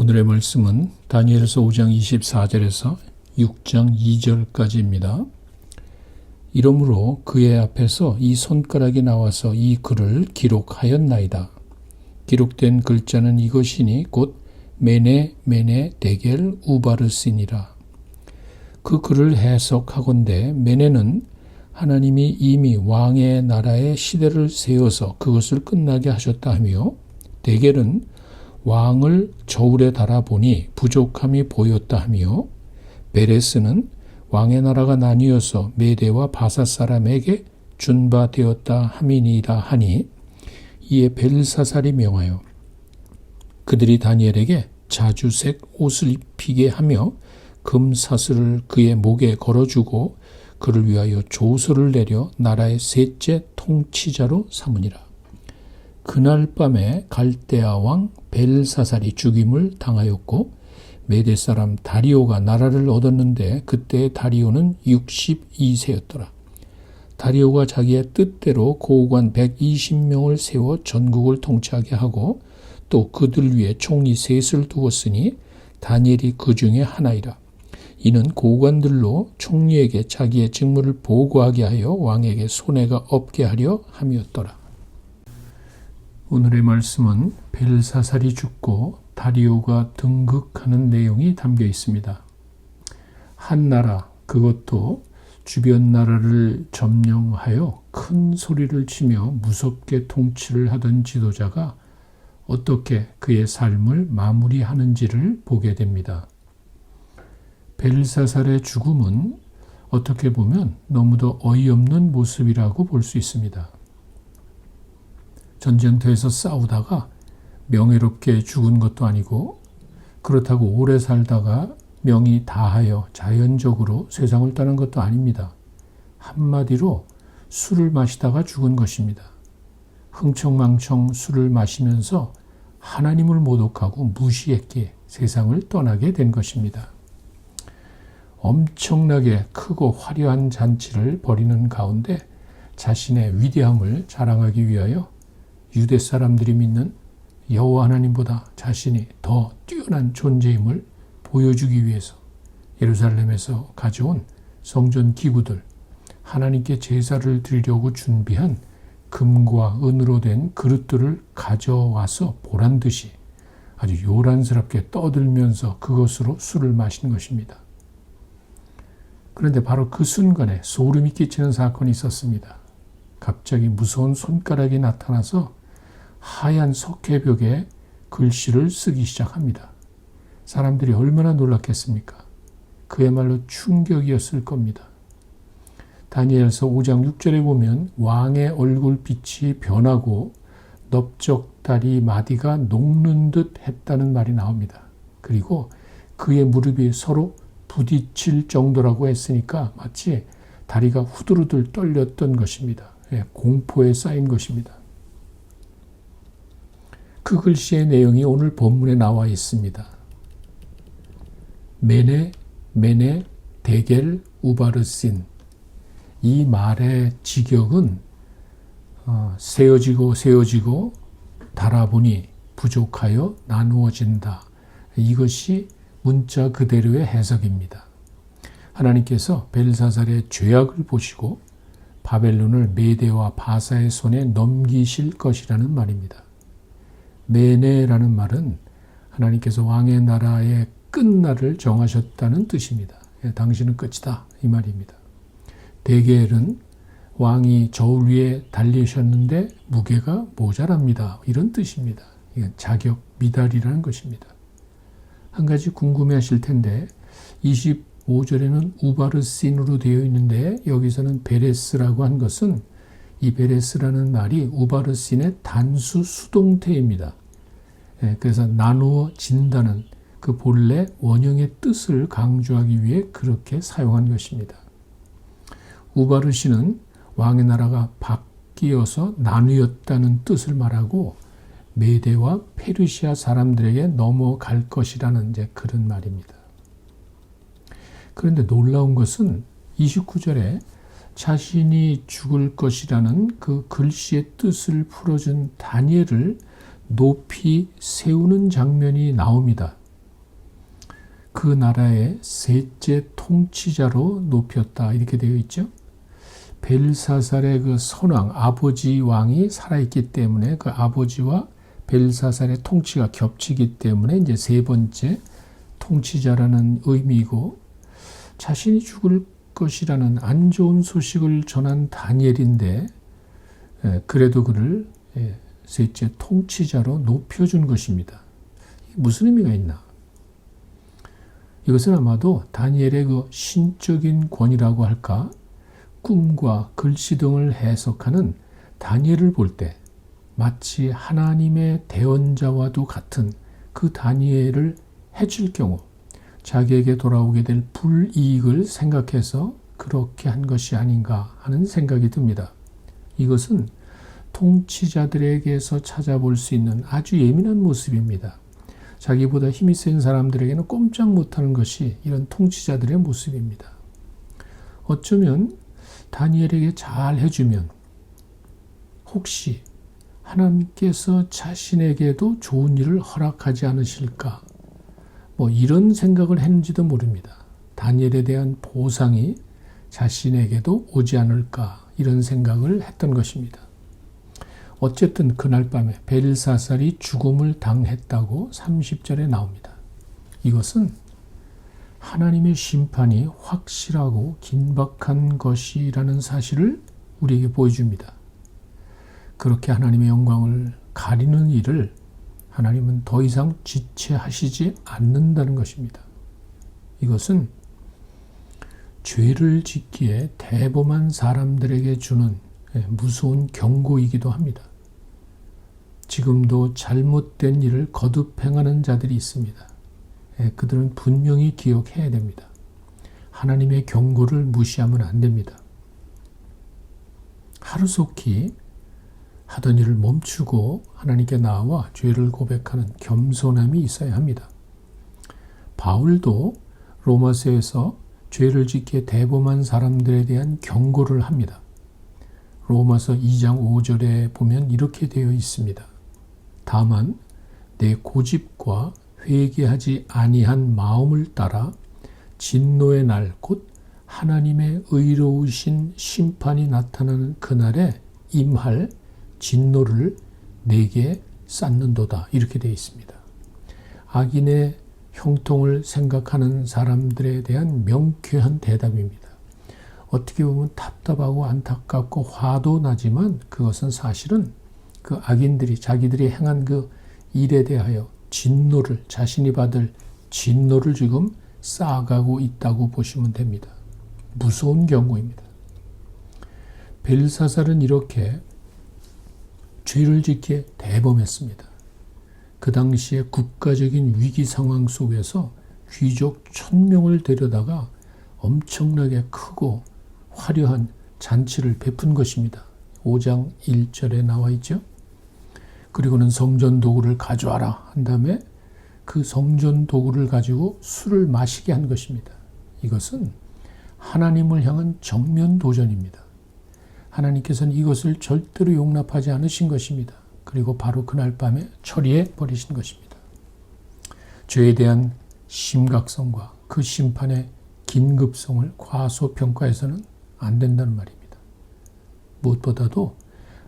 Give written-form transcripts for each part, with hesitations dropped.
오늘의 말씀은 다니엘서 5장 24절에서 6장 2절까지입니다. 이러므로 그의 앞에서 이 손가락이 나와서 이 글을 기록하였나이다. 기록된 글자는 이것이니 곧 메네 데겔 우바르신이라. 그 글을 해석하건대 메네는 하나님이 이미 왕의 나라의 시대를 세워서 그것을 끝나게 하셨다 하며, 데겔은 왕을 저울에 달아보니 부족함이 보였다 하며, 베레스는 왕의 나라가 나뉘어서 메대와 바사 사람에게 준바되었다 함이니이다 하니, 이에 벨사살이 명하여 그들이 다니엘에게 자주색 옷을 입히게 하며 금사슬을 그의 목에 걸어주고 그를 위하여 조서를 내려 나라의 셋째 통치자로 삼으니라. 그날 밤에 갈대아 왕 벨사살이 죽임을 당하였고, 메대 사람 다리오가 나라를 얻었는데 그때의 다리오는 62세였더라. 다리오가 자기의 뜻대로 고관 120명을 세워 전국을 통치하게 하고 또 그들 위에 총리 셋을 두었으니 다니엘이 그 중에 하나이라. 이는 고관들로 총리에게 자기의 직무를 보고하게 하여 왕에게 손해가 없게 하려 함이었더라. 오늘의 말씀은 벨사살이 죽고 다리오가 등극하는 내용이 담겨 있습니다. 한 나라, 그것도 주변 나라를 점령하여 큰 소리를 치며 무섭게 통치를 하던 지도자가 어떻게 그의 삶을 마무리하는지를 보게 됩니다. 벨사살의 죽음은 어떻게 보면 너무도 어이없는 모습이라고 볼 수 있습니다. 전쟁터에서 싸우다가 명예롭게 죽은 것도 아니고, 그렇다고 오래 살다가 명이 다하여 자연적으로 세상을 떠난 것도 아닙니다. 한마디로 술을 마시다가 죽은 것입니다. 흥청망청 술을 마시면서 하나님을 모독하고 무시했기에 세상을 떠나게 된 것입니다. 엄청나게 크고 화려한 잔치를 벌이는 가운데 자신의 위대함을 자랑하기 위하여 유대 사람들이 믿는 여호와 하나님보다 자신이 더 뛰어난 존재임을 보여주기 위해서 예루살렘에서 가져온 성전 기구들, 하나님께 제사를 드리려고 준비한 금과 은으로 된 그릇들을 가져와서 보란듯이 아주 요란스럽게 떠들면서 그것으로 술을 마신 것입니다. 그런데 바로 그 순간에 소름이 끼치는 사건이 있었습니다. 갑자기 무서운 손가락이 나타나서 하얀 석회벽에 글씨를 쓰기 시작합니다. 사람들이 얼마나 놀랐겠습니까? 그야말로 충격이었을 겁니다. 다니엘서 5장 6절에 보면 왕의 얼굴빛이 변하고 넓적다리 마디가 녹는 듯 했다는 말이 나옵니다. 그리고 그의 무릎이 서로 부딪힐 정도라고 했으니까 마치 다리가 후들후들 떨렸던 것입니다. 공포에 쌓인 것입니다. 그 글씨의 내용이 오늘 본문에 나와 있습니다. 메네 데겔 우바르신. 이 말의 직역은 세어지고 달아보니 부족하여 나누어진다. 이것이 문자 그대로의 해석입니다. 하나님께서 벨사살의 죄악을 보시고 바벨론을 메대와 바사의 손에 넘기실 것이라는 말입니다. 메네라는 말은 하나님께서 왕의 나라의 끝날을 정하셨다는 뜻입니다. 당신은 끝이다, 이 말입니다. 데겔은 왕이 저울 위에 달리셨는데 무게가 모자랍니다, 이런 뜻입니다. 이건 자격 미달이라는 것입니다. 한 가지 궁금해하실 텐데 25절에는 우바르신으로 되어 있는데 여기서는 베레스라고 한 것은, 이 베레스라는 말이 우바르신의 단수 수동태입니다. 그래서 나누어진다는 그 본래 원형의 뜻을 강조하기 위해 그렇게 사용한 것입니다. 우바르신은 왕의 나라가 바뀌어서 나누었다는 뜻을 말하고 메대와 페르시아 사람들에게 넘어갈 것이라는 그런 말입니다. 그런데 놀라운 것은 29절에 자신이 죽을 것이라는 그 글씨의 뜻을 풀어준 다니엘을 높이 세우는 장면이 나옵니다. 그 나라의 셋째 통치자로 높였다. 이렇게 되어 있죠. 벨사살의 그 선왕, 아버지 왕이 살아있기 때문에 그 아버지와 벨사살의 통치가 겹치기 때문에 이제 세 번째 통치자라는 의미이고, 자신이 죽을 것이라는 안 좋은 소식을 전한 다니엘인데 그래도 그를 셋째 통치자로 높여준 것입니다. 무슨 의미가 있나? 이것은 아마도 다니엘의 그 신적인 권위라고 할까? 꿈과 글씨 등을 해석하는 다니엘을 볼 때 마치 하나님의 대언자와도 같은 그 다니엘을 해칠 경우 자기에게 돌아오게 될 불이익을 생각해서 그렇게 한 것이 아닌가 하는 생각이 듭니다. 이것은 통치자들에게서 찾아볼 수 있는 아주 예민한 모습입니다. 자기보다 힘이 센 사람들에게는 꼼짝 못하는 것이 이런 통치자들의 모습입니다. 어쩌면 다니엘에게 잘 해주면 혹시 하나님께서 자신에게도 좋은 일을 허락하지 않으실까? 이런 생각을 했는지도 모릅니다. 다니엘에 대한 보상이 자신에게도 오지 않을까? 이런 생각을 했던 것입니다. 어쨌든 그날 밤에 벨사살이 죽음을 당했다고 30절에 나옵니다. 이것은 하나님의 심판이 확실하고 긴박한 것이라는 사실을 우리에게 보여줍니다. 그렇게 하나님의 영광을 가리는 일을 하나님은 더 이상 지체하시지 않는다는 것입니다. 이것은 죄를 짓기에 대범한 사람들에게 주는 무서운 경고이기도 합니다. 지금도 잘못된 일을 거듭 행하는 자들이 있습니다. 그들은 분명히 기억해야 됩니다. 하나님의 경고를 무시하면 안 됩니다. 하루속히 하던 일을 멈추고 하나님께 나와 죄를 고백하는 겸손함이 있어야 합니다. 바울도 로마서에서 죄를 짓기에 대범한 사람들에 대한 경고를 합니다. 로마서 2장 5절에 보면 이렇게 되어 있습니다. 다만 내 고집과 회개하지 아니한 마음을 따라 진노의 날 곧 하나님의 의로우신 심판이 나타나는 그날에 임할 진노를 내게 쌓는도다. 이렇게 되어 있습니다. 악인의 형통을 생각하는 사람들에 대한 명쾌한 대답입니다. 어떻게 보면 답답하고 안타깝고 화도 나지만 그것은 사실은 그 악인들이 자기들이 행한 그 일에 대하여 진노를, 자신이 받을 진노를 지금 쌓아가고 있다고 보시면 됩니다. 무서운 경고입니다. 벨사살은 이렇게 죄를 짓기에 대범했습니다. 그 당시에 국가적인 위기 상황 속에서 귀족 1000명을 데려다가 엄청나게 크고 화려한 잔치를 베푼 것입니다. 5장 1절에 나와 있죠. 그리고는 성전 도구를 가져와라 한 다음에 그 성전 도구를 가지고 술을 마시게 한 것입니다. 이것은 하나님을 향한 정면 도전입니다. 하나님께서는 이것을 절대로 용납하지 않으신 것입니다. 그리고 바로 그날 밤에 처리해 버리신 것입니다. 죄에 대한 심각성과 그 심판의 긴급성을 과소평가해서는 안 된다는 말입니다. 무엇보다도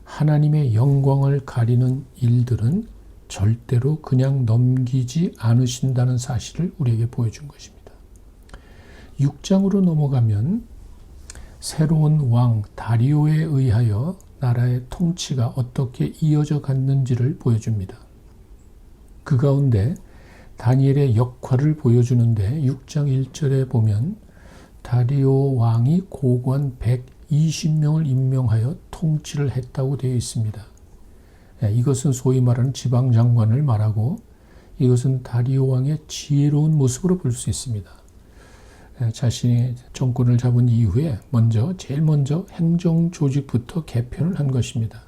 하나님의 영광을 가리는 일들은 절대로 그냥 넘기지 않으신다는 사실을 우리에게 보여준 것입니다. 6장으로 넘어가면 새로운 왕 다리오에 의하여 나라의 통치가 어떻게 이어져 갔는지를 보여줍니다. 그 가운데 다니엘의 역할을 보여주는데 6장 1절에 보면 다리오 왕이 고관 120명을 임명하여 통치를 했다고 되어 있습니다. 이것은 소위 말하는 지방장관을 말하고 이것은 다리오 왕의 지혜로운 모습으로 볼 수 있습니다. 자신이 정권을 잡은 이후에 제일 먼저 행정조직부터 개편을 한 것입니다.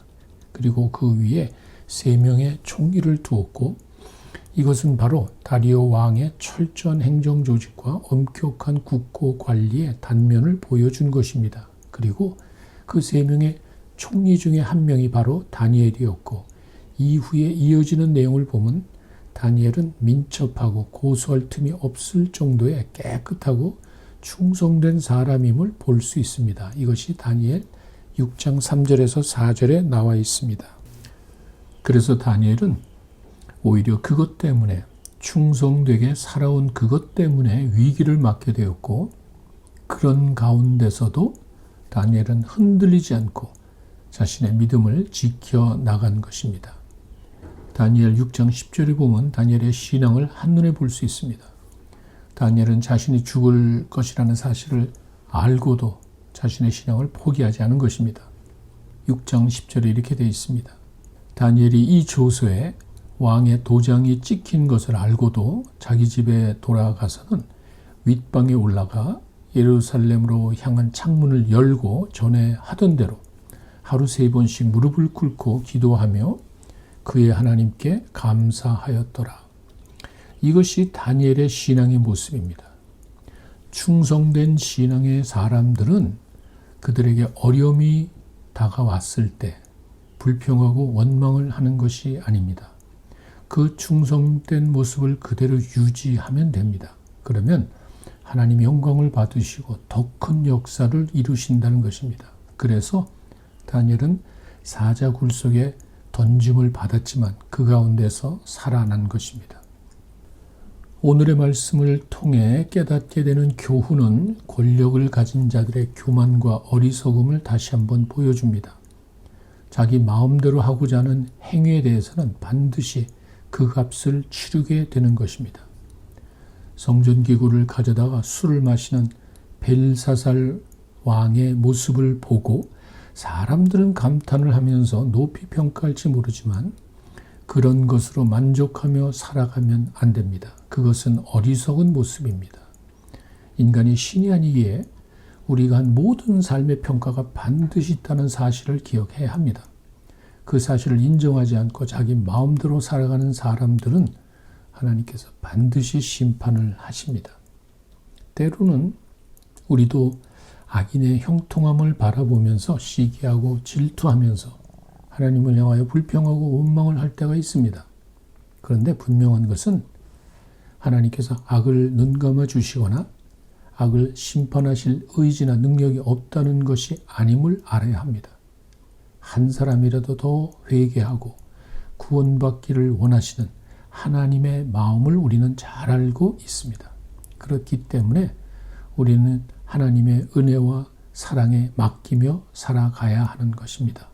그리고 그 위에 3명의 총리를 두었고 이것은 바로 다리오 왕의 철저한 행정조직과 엄격한 국고 관리의 단면을 보여준 것입니다. 그리고 그 3명의 총리 중에 한 명이 바로 다니엘이었고 이후에 이어지는 내용을 보면 다니엘은 민첩하고 고소할 틈이 없을 정도의 깨끗하고 충성된 사람임을 볼 수 있습니다. 이것이 다니엘 6장 3절에서 4절에 나와 있습니다. 그래서 다니엘은 오히려 그것 때문에 충성되게 살아온 그것 때문에 위기를 맞게 되었고, 그런 가운데서도 다니엘은 흔들리지 않고 자신의 믿음을 지켜나간 것입니다. 다니엘 6장 10절에 보면 다니엘의 신앙을 한눈에 볼 수 있습니다. 다니엘은 자신이 죽을 것이라는 사실을 알고도 자신의 신앙을 포기하지 않은 것입니다. 6장 10절에 이렇게 되어 있습니다. 다니엘이 이 조서에 왕의 도장이 찍힌 것을 알고도 자기 집에 돌아가서는 윗방에 올라가 예루살렘으로 향한 창문을 열고 전에 하던 대로 하루 3번씩 무릎을 꿇고 기도하며 그의 하나님께 감사하였더라. 이것이 다니엘의 신앙의 모습입니다. 충성된 신앙의 사람들은 그들에게 어려움이 다가왔을 때 불평하고 원망을 하는 것이 아닙니다. 그 충성된 모습을 그대로 유지하면 됩니다. 그러면 하나님의 영광을 받으시고 더 큰 역사를 이루신다는 것입니다. 그래서 다니엘은 사자굴 속에 던짐을 받았지만 그 가운데서 살아난 것입니다. 오늘의 말씀을 통해 깨닫게 되는 교훈은 권력을 가진 자들의 교만과 어리석음을 다시 한번 보여줍니다. 자기 마음대로 하고자 하는 행위에 대해서는 반드시 그 값을 치르게 되는 것입니다. 성전기구를 가져다가 술을 마시는 벨사살 왕의 모습을 보고 사람들은 감탄을 하면서 높이 평가할지 모르지만 그런 것으로 만족하며 살아가면 안 됩니다. 그것은 어리석은 모습입니다. 인간이 신이 아니기에 우리가 한 모든 삶의 평가가 반드시 있다는 사실을 기억해야 합니다. 그 사실을 인정하지 않고 자기 마음대로 살아가는 사람들은 하나님께서 반드시 심판을 하십니다. 때로는 우리도 악인의 형통함을 바라보면서 시기하고 질투하면서 하나님을 향하여 불평하고 원망을 할 때가 있습니다. 그런데 분명한 것은 하나님께서 악을 눈감아 주시거나 악을 심판하실 의지나 능력이 없다는 것이 아님을 알아야 합니다. 한 사람이라도 더 회개하고 구원받기를 원하시는 하나님의 마음을 우리는 잘 알고 있습니다. 그렇기 때문에 우리는 하나님의 은혜와 사랑에 맡기며 살아가야 하는 것입니다.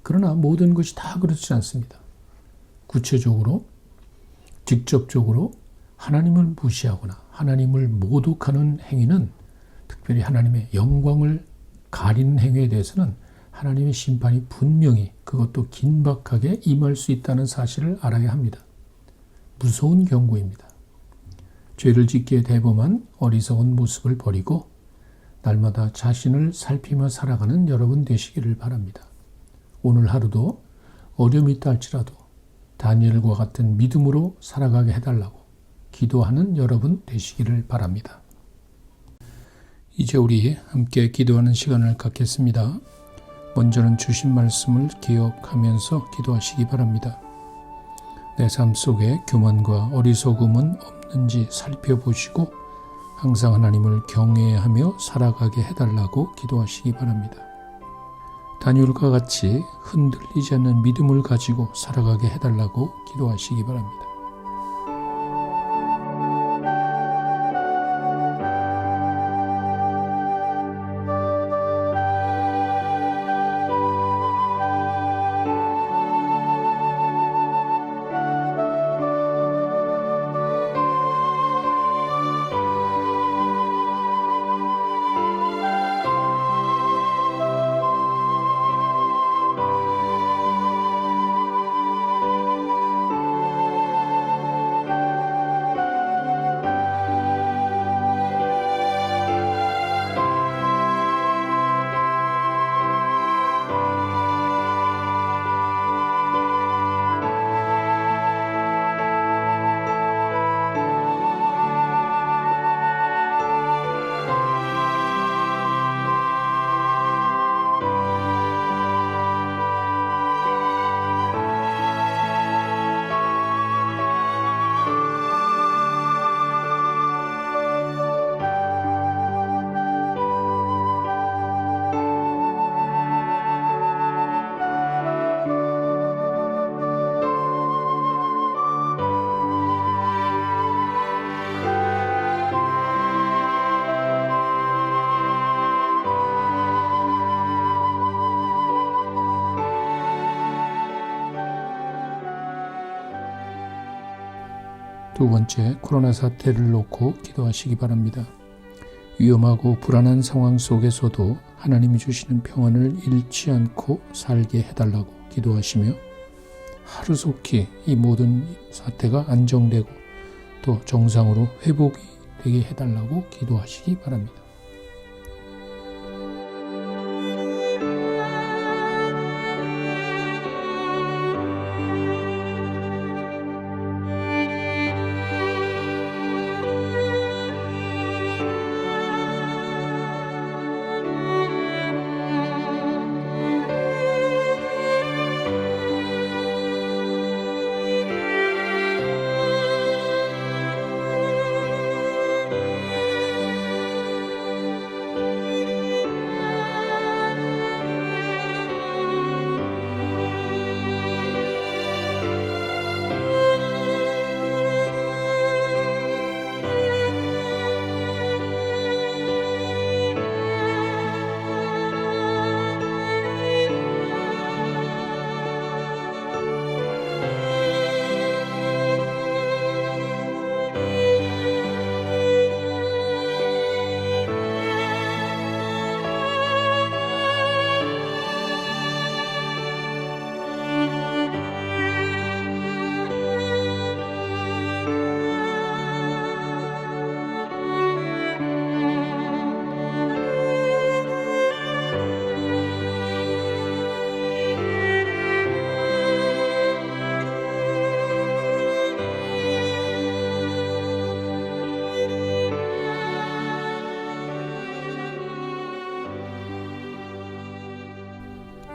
그러나 모든 것이 다 그렇지 않습니다. 구체적으로, 직접적으로 하나님을 무시하거나 하나님을 모독하는 행위는, 특별히 하나님의 영광을 가리는 행위에 대해서는 하나님의 심판이 분명히, 그것도 긴박하게 임할 수 있다는 사실을 알아야 합니다. 무서운 경고입니다. 죄를 짓기에 대범한 어리석은 모습을 버리고 날마다 자신을 살피며 살아가는 여러분 되시기를 바랍니다. 오늘 하루도 어려움이 있다 할지라도 다니엘과 같은 믿음으로 살아가게 해달라고 기도하는 여러분 되시기를 바랍니다. 이제 우리 함께 기도하는 시간을 갖겠습니다. 먼저는 주신 말씀을 기억하면서 기도하시기 바랍니다. 내 삶 속에 교만과 어리석음은 없는지 살펴보시고 항상 하나님을 경외하며 살아가게 해달라고 기도하시기 바랍니다. 다니엘과 같이 흔들리지 않는 믿음을 가지고 살아가게 해달라고 기도하시기 바랍니다. 두 번째, 코로나 사태를 놓고 기도하시기 바랍니다. 위험하고 불안한 상황 속에서도 하나님이 주시는 평안을 잃지 않고 살게 해달라고 기도하시며 하루속히 이 모든 사태가 안정되고 또 정상으로 회복이 되게 해달라고 기도하시기 바랍니다.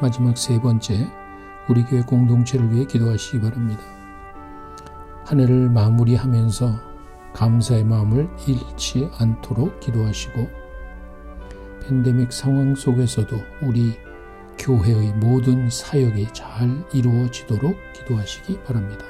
마지막 세 번째, 우리 교회 공동체를 위해 기도하시기 바랍니다. 한 해를 마무리하면서 감사의 마음을 잃지 않도록 기도하시고 팬데믹 상황 속에서도 우리 교회의 모든 사역이 잘 이루어지도록 기도하시기 바랍니다.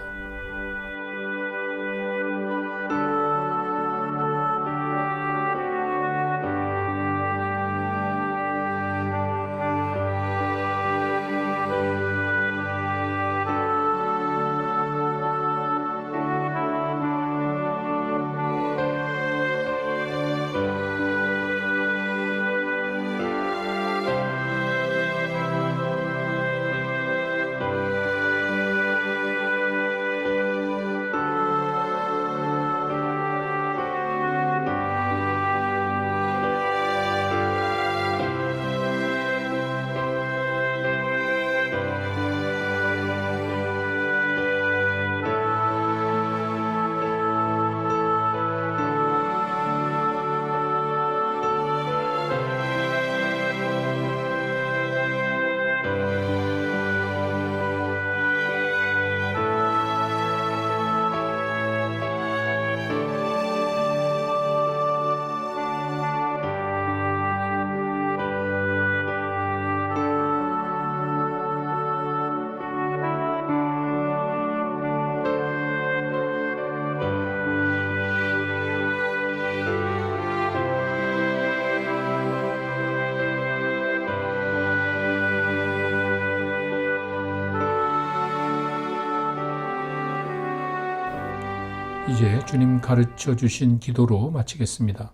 이제 주님 가르쳐 주신 기도로 마치겠습니다.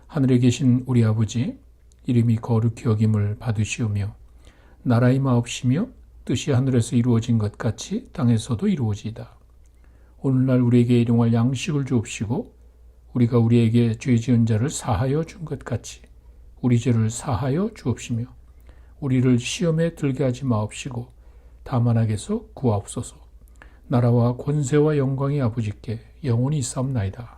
하늘에 계신 우리 아버지, 이름이 거룩히 여김을 받으시오며 나라의 마옵시며 뜻이 하늘에서 이루어진 것 같이 땅에서도 이루어지이다. 오늘날 우리에게 일용할 양식을 주옵시고 우리가 우리에게 죄 지은 자를 사하여 준 것 같이 우리 죄를 사하여 주옵시며 우리를 시험에 들게 하지 마옵시고 다만 악에서 구하옵소서. 나라와 권세와 영광이 아버지께 영원히 있사옵나이다.